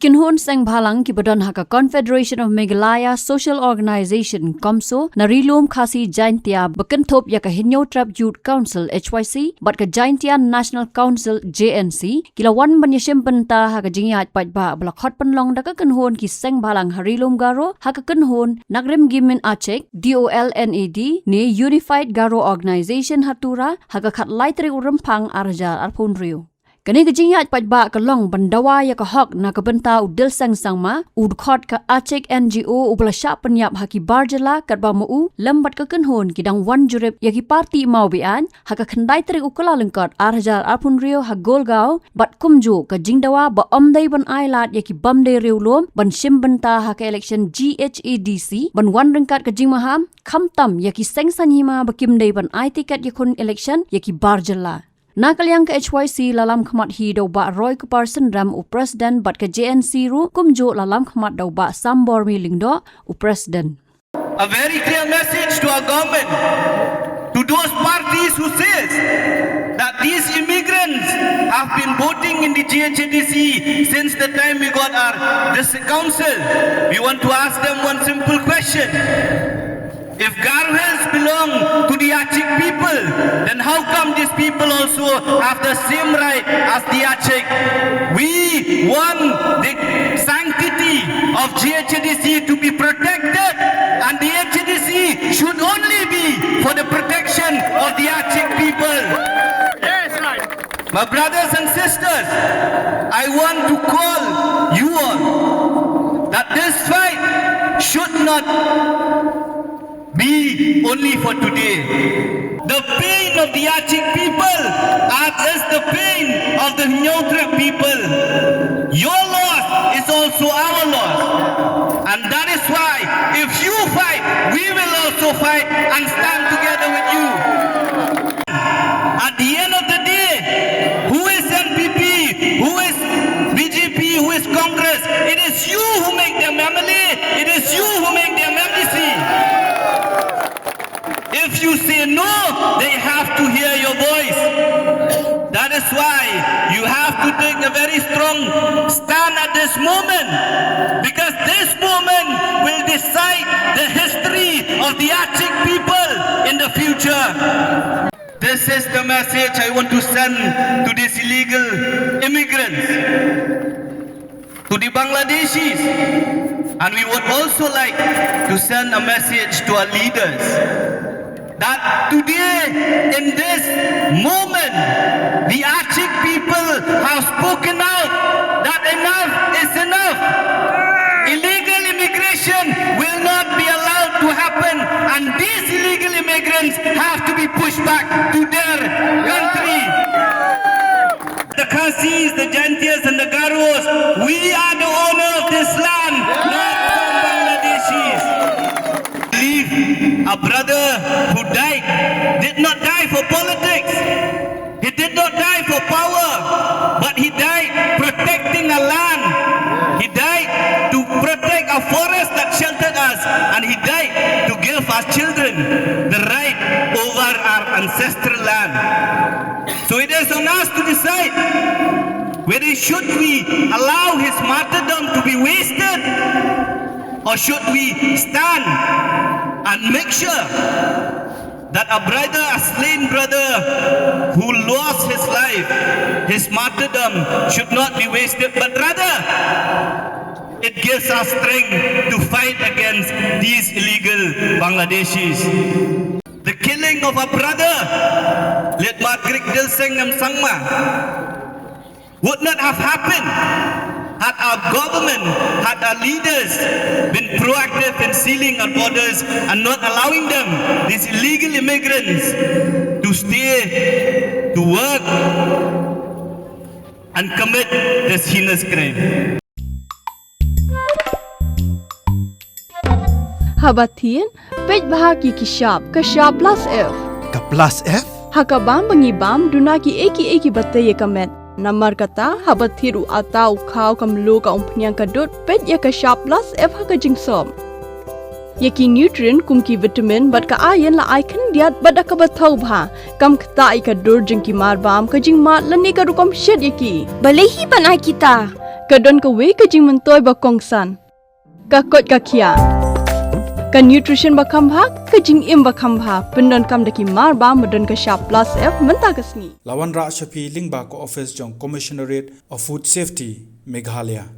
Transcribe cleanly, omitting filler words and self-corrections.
Kinhon Seng Bhalang Kibadon Haka Confederation of Meghalaya Social Organization Komso Narilum Khasi Jaintia Bakantop Yaka Hinyo Trap Youth Council HYC But Ka Jaintia National Council JNC Kilawan Banyashim Bynta Haka Jingyat Pajba Blakot Panlong Daka Kinhon Ki Seng Bhalang Harilum Garo Haka Kinhon Nagrim Gimin Achek DOLNAD Ne Unified Garo Organization Tura Haka Kat Laitri Urampang Arja Arpunrio Kani kejingyat pajba ka long bandawa ya ka hok na ka Bynta Dilseng sangma udkhot ka Achek NGO ublasha penyap haki Jylla kat ba mu lambat ka kenhon kidang wan jurip ya ki parti mau bian haka khandai tri ukala lengkot arjar apun rio ha golgao bat kumju ka jingdawa ba omdai ban ailat ya ki bamde rio lom ban shim Bynta haka election GHEDC ban wan rengkat ka jingmaham khamtam ya ki Seng sanhima ba kimdai ban ai tiket ya kun election ya ki Jylla Nakalyang ka HYC lalam khamat hi daw ba Roy ka person ram u president bat ka JNC ru kumjo lalam khamat daw ba sambor mi lingdo u president. A very clear message to our government, to those parties who says that these immigrants have been voting in the GHEDC since the time we got our district council. We want to ask them one simple question. If Garwels belong to the Achek people, then how come these people also have the same right as the Achek? We want the sanctity of GHEDC to be protected, and the GHEDC should only be for the protection of the Achek people. Yes, right. My brothers and sisters, I want to call you all that this fight should not be only for today. The pain of the Achek people is the pain of the Nyotra people. Your loss is also our loss. And that is why if you fight, we will also fight and stand together with you. At the end of the day, who is NPP, who is BJP, who is Congress, it is you who make them MLA, it is you who make them MDC. If you say no, they have to hear your voice. That is why you have to take a very strong stand at this moment, because this moment will decide the history of the Achek people in the future. This is the message I want to send to these illegal immigrants, to the Bangladeshis, and we would also like to send a message to our leaders that today, in this moment, the Achek people have spoken out that enough is enough. Illegal immigration will not be allowed to happen, and these illegal immigrants have to be pushed back to their country. The Khasis, the Jaintias and the Kyrwohs, we are the owner of this land, not some Bangladeshis. A brother who died did not die for politics. He did not die for power, but he died protecting our land. He died to protect our forest that sheltered us, and he died to give our children the right over our ancestral land. So it is on us to decide whether should we allow his martyrdom to be wasted, or should we stand and make sure that a brother, a slain brother who lost his life, his martyrdom should not be wasted, but rather it gives us strength to fight against these illegal Bangladeshis. The killing of a brother, led by Dilseng and Sangma, would not have happened had our government, had our leaders been proactive in sealing our borders and not allowing them, these illegal immigrants, to stay, to work and commit this heinous crime. Habatin, pej bahagi kishab, kashab plus F. Ka plus F? Hakabam bangibam, dunaki eki bataye kamet. Namar kata habat thiru atau kau kamlu ka umpnyang kadut pet ya ka sharp plus F ha ka jingsom. Yaki nutrient kum ki vitamin bat ka iron la icon diat bat ka bathau bha kam khta I ka dur jing ki mar bam ka jing mat lan ni ka rukom shed yaki. Balehi banai kita. Kadon ka we ka jing mentoy ba kongsan. Ka kot ka kia. Ka nutrition ba kambha ka jing im ba kambha pendon kam daki mar ba medon ka sharp plus F menta kasni. Lawan Ra Shapi Lingba ko office jong Commissionerate of Food Safety Meghalaya.